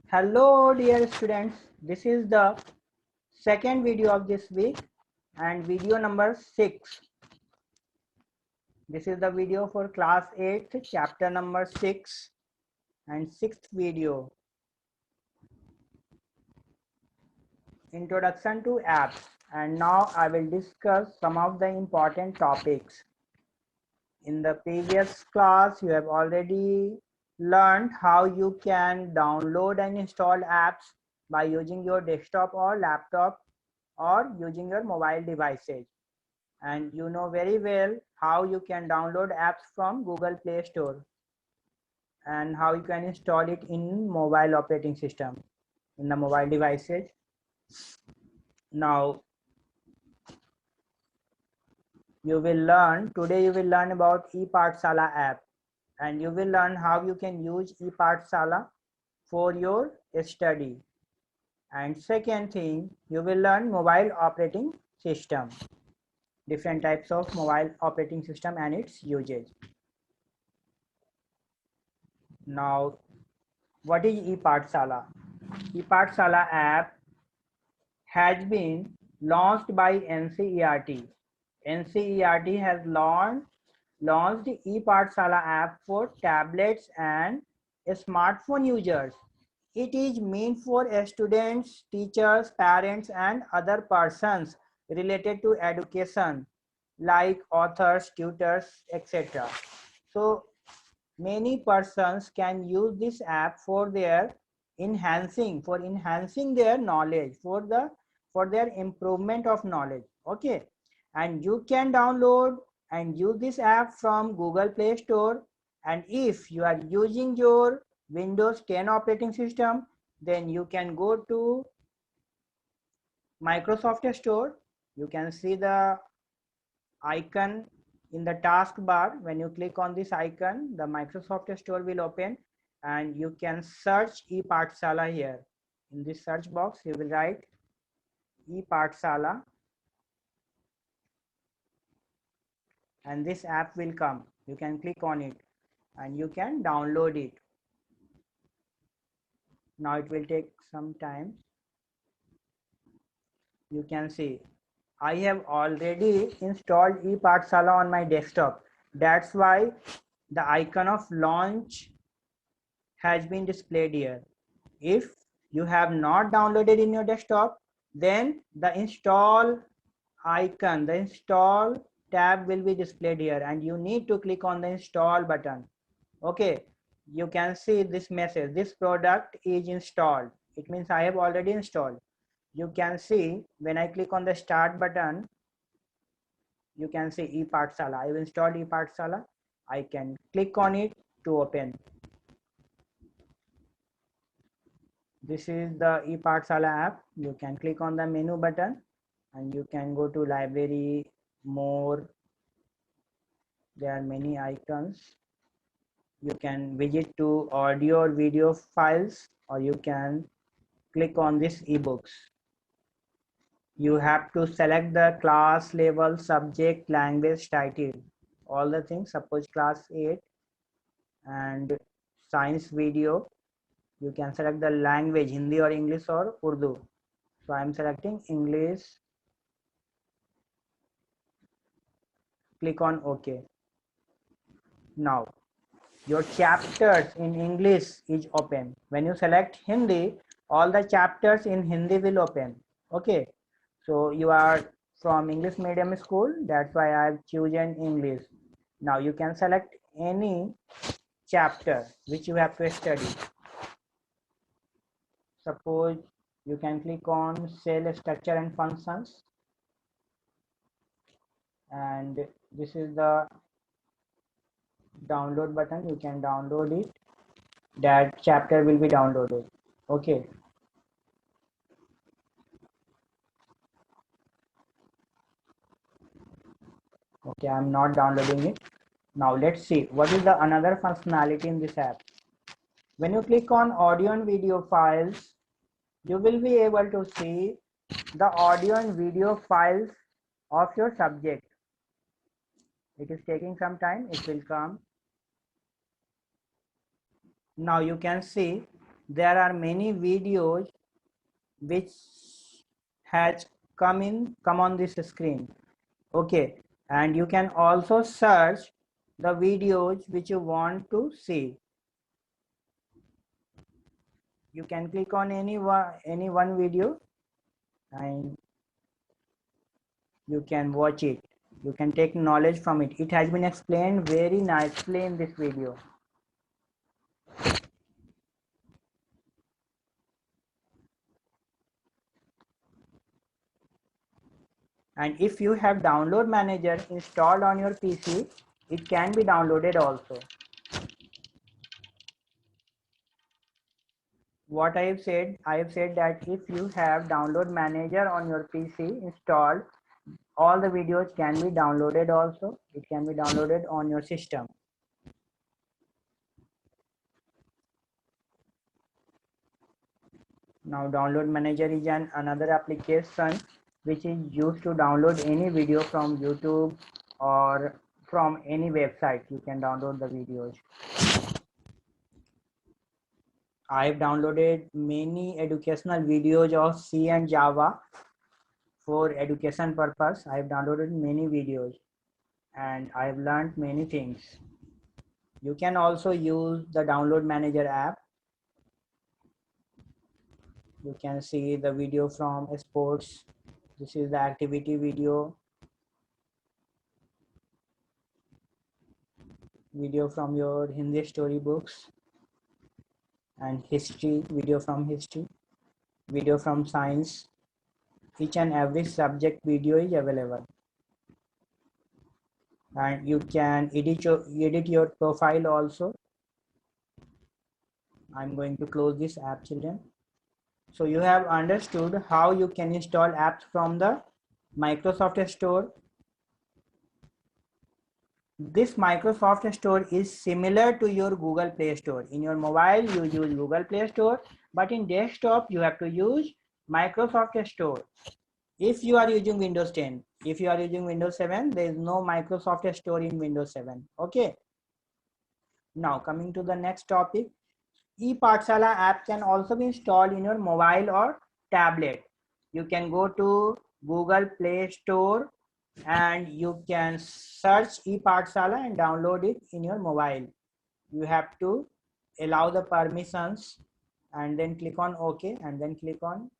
Hello dear students, this is the second video of this week and video number 6. This is the video for class 8 chapter number 6 and 6th video, Introduction to Apps, and now I will discuss some of the important topics. In the previous class you have already learned how you can download and install apps by using your desktop or laptop or using your mobile devices, and you know very well how you can download apps from Google Play Store and how you can install it in mobile operating system in the mobile devices. Now today you will learn about ePathshala app, and you will learn how you can use ePathshala for your study. And second thing, you will learn mobile operating system, different types of mobile operating system and its usage. Now, what is ePathshala? ePathshala app has been launched by NCERT. NCERT has launched ePathshala app for tablets and smartphone users. It is meant for students, teachers, parents, and other persons related to education, like authors, tutors, etc. So many persons can use this app for their enhancing their knowledge, for their improvement of knowledge. Okay, and you can download and use this app from Google Play Store, and if you are using your Windows 10 operating system, then you can go to Microsoft Store. You can see the icon in the taskbar. When you click on this icon, the Microsoft Store will open and you can search ePathshala here. In this search box, you will write ePathshala and this app will come. You can click on it and you can download it. Now it will take some time. You can see I have already installed ePathshala on my desktop. That's why the icon of launch has been displayed here. If you have not downloaded in your desktop, then the install icon, the install tab will be displayed here and you need to click on the install button. Okay, you can see this message, this product is installed. It means I have already installed. You can see when I click on the start button, you can see ePathshala. I have installed ePathshala. I can click on it to open. This is the ePathshala app. You can click on the menu button and you can go to library, more. There are many icons. You can visit to audio or video files, or you can click on this ebooks. You have to select the class level, subject, language, title, all the things. Suppose class 8 and science video. You can select the language, Hindi or English or Urdu. So I am selecting English. Click on OK. Now your chapters in English is open. When you select Hindi, all the chapters in Hindi will open. Okay, so you are from English medium school, that's why I have chosen English. Now you can select any chapter which you have to study. Suppose you can click on cell structure and functions, and this is the download button. You can download it. That chapter will be downloaded. Okay, okay, I'm not downloading it. Now let's see what is the another functionality in this app. When you click on audio and video files, you will be able to see the audio and video files of your subject. It is taking some time, it will come. Now you can see there are many videos which has come on this screen. Okay, and you can also search the videos which you want to see. You can click on any one video and you can watch it. You can take knowledge from it. It has been explained very nicely in this video. And if you have download manager installed on your PC, it can be downloaded also. What I have said that if you have download manager on your PC installed, all the videos can be downloaded also. It can be downloaded on your system. Now download manager is another application which is used to download any video from YouTube or from any website. You can download the videos. I have downloaded many educational videos of C and Java for education purpose. I have downloaded many videos and I have learned many things. You can also use the download manager app. You can see the video from sports. This is the activity video from your Hindi storybooks, and history video from history, video from science. Each and every subject video is available, and you can edit your profile also. I'm going to close this app, children. So you have understood how you can install apps from the Microsoft Store. This Microsoft Store is similar to your Google Play Store. In your mobile, you use Google Play Store, but in desktop, you have to use Microsoft Store. If you are using Windows 10, if you are using Windows 7, there is no Microsoft Store in Windows 7. Okay. Now coming to the next topic, ePathshala app can also be installed in your mobile or tablet. You can go to Google Play Store and you can search ePathshala and download it in your mobile. You have to allow the permissions and then click on OK and then click on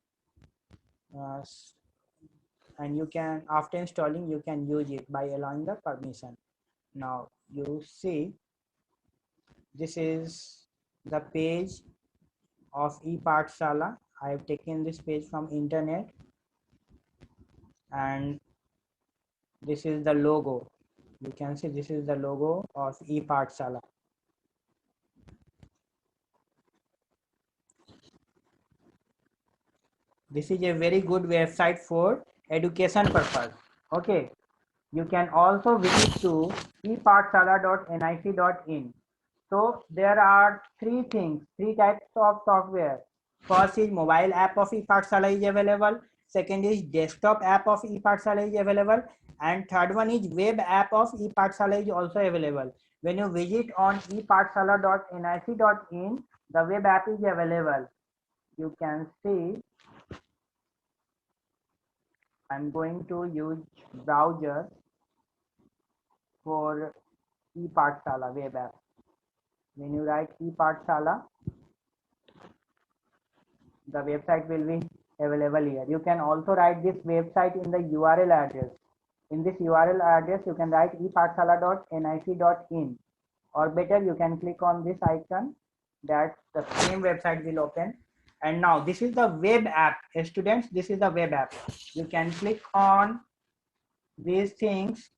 and you can, after installing, you can use it by allowing the permission. Now you see, this is the page of ePathshala. I have taken this page from internet and this is the logo. You can see this is the logo of ePathshala. This is a very good website for education purpose. Okay. You can also visit to epathshala.nic.in. So there are three types of software. First is mobile app of ePathshala is available. Second is desktop app of ePathshala is available. And third one is web app of ePathshala is also available. When you visit on epathshala.nic.in, the web app is available. You can see, I'm going to use browser for ePathshala web app. When you write ePathshala, the website will be available here. You can also write this website in the URL address. In this URL address, you can write epathshala.nic.in, or better, you can click on this icon, that the same website will open. And now this is the web app. Students, this is the web app. You can click on these things.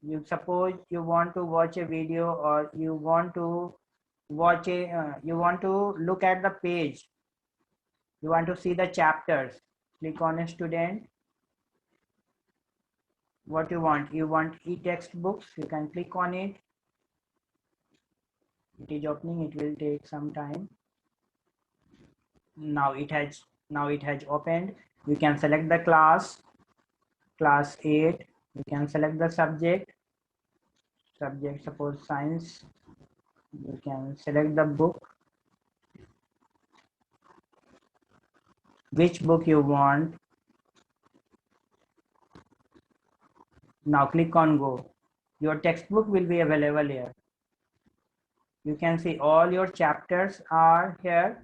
You suppose you want to watch a video, or you want to watch you want to look at the page, you want to see the chapters. Click on a student. What you want e-textbooks, you can click on it. It is opening, it will take some time. Now it has opened. You can select the class 8. You can select the subject, suppose science. You can select the book. which book you want. Now click on go. Your textbook will be available here. You can see all your chapters are here,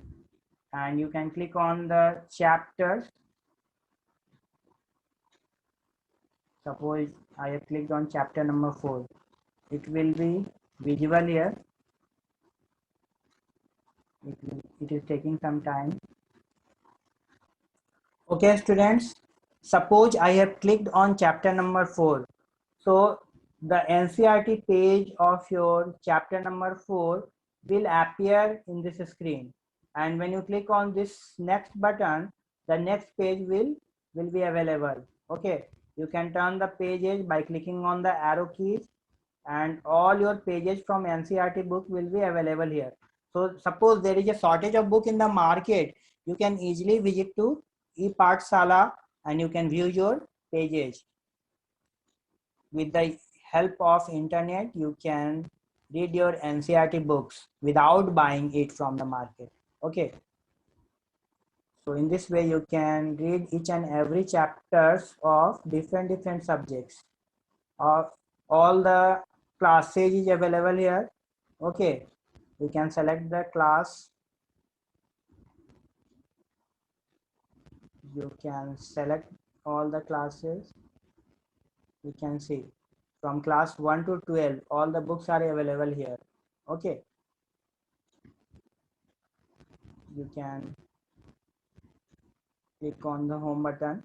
and you can click on the chapters. Suppose I have clicked on chapter number 4. It will be visible here. It is taking some time. Okay, students, suppose I have clicked on chapter number 4. So the NCERT page of your chapter number 4 will appear in this screen. And when you click on this next button, the next page will be available. Okay, you can turn the pages by clicking on the arrow keys, and all your pages from NCERT book will be available here. So suppose there is a shortage of book in the market, you can easily visit to ePathshala and you can view your pages. With the help of internet, you can read your NCERT books without buying it from the market. Okay. So in this way, you can read each and every chapters of different subjects. All the classes is available here. Okay. You can select the class. You can select all the classes. You can see from class 1 to 12, all the books are available here. Okay. You can click on the home button.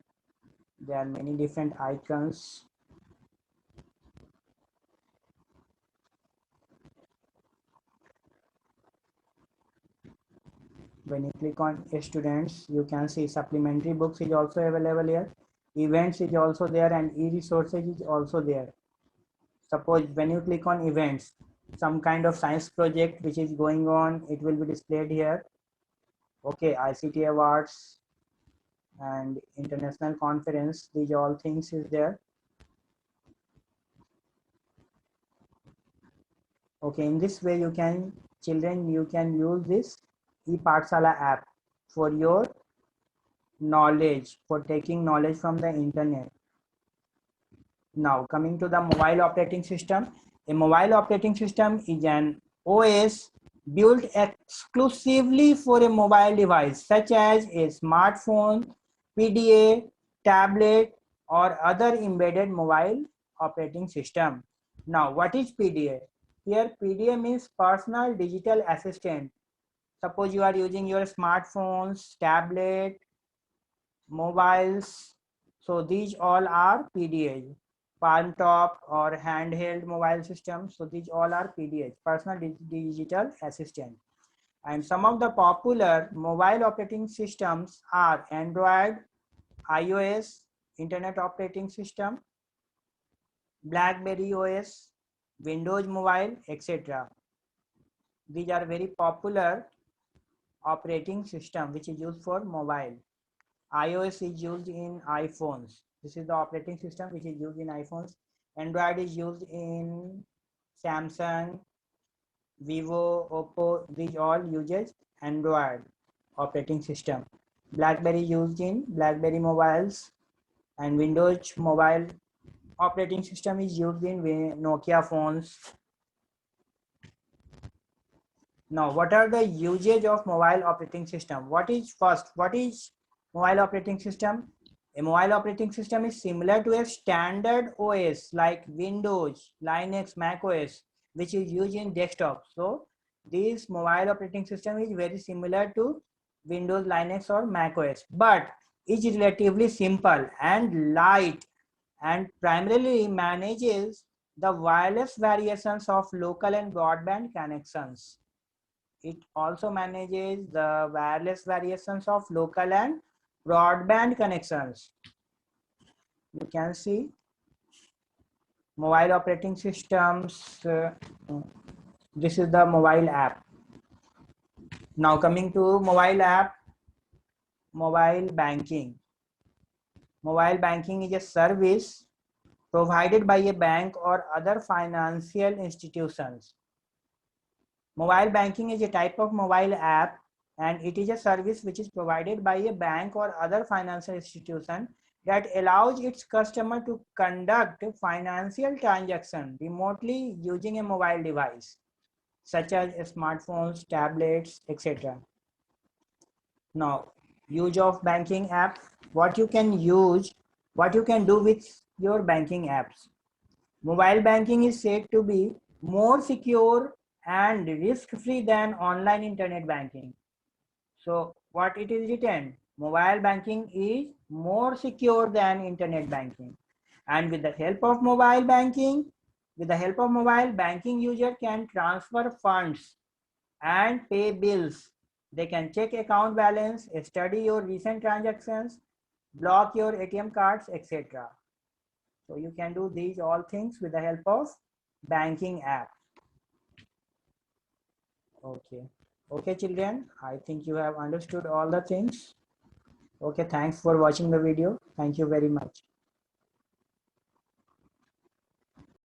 There are many different icons. When you click on students, you can see supplementary books is also available here. Events is also there, and e-resources is also there. Suppose when you click on events, some kind of science project which is going on, it will be displayed here. Okay, ICT awards and international conference, these all things is there. Okay, in this way you can, children, you can use this ePathshala app for your knowledge, for taking knowledge from the internet. Now coming to the mobile operating system. A mobile operating system is an OS built exclusively for a mobile device such as a smartphone, PDA, tablet, or other embedded mobile operating system. Now what is PDA? Here PDA means personal digital assistant. Suppose you are using your smartphones, tablet, mobiles. So these all are PDAs, palm top or handheld mobile systems. So these all are PDAs, personal digital assistant. And some of the popular mobile operating systems are Android, iOS, Internet Operating System, BlackBerry OS, Windows Mobile, etc. These are very popular operating system which is used for mobile. iOS is used in iPhones. This is the operating system which is used in iPhones. Android is used in Samsung, Vivo, Oppo. These all uses Android operating system. BlackBerry used in BlackBerry mobiles, and Windows mobile operating system is used in Nokia phones. Now, what are the usage of mobile operating system? What is mobile operating system? A mobile operating system is similar to a standard OS like Windows, Linux, Mac OS, which is used in desktop. So this mobile operating system is very similar to Windows, Linux, or Mac OS, but is relatively simple and light, and primarily manages the wireless variations of local and broadband connections. It also manages the wireless variations of local and broadband connections. You can see mobile operating systems. This is the mobile app. Now coming to mobile app, mobile banking. Mobile banking is a service provided by a bank or other financial institutions. Mobile banking is a type of mobile app and it is a service which is provided by a bank or other financial institution that allows its customer to conduct financial transaction remotely using a mobile device such as smartphones, tablets, etc. Now, use of banking app, what you can use, what you can do with your banking apps. Mobile banking is said to be more secure and risk-free than online internet banking. So what it is written, mobile banking is more secure than internet banking. And with the help of mobile banking, user can transfer funds and pay bills. They can check account balance, study your recent transactions, block your ATM cards, etc. So you can do these all things with the help of banking app. Okay. Okay, children, I think you have understood all the things. Okay, thanks for watching the video. Thank you very much.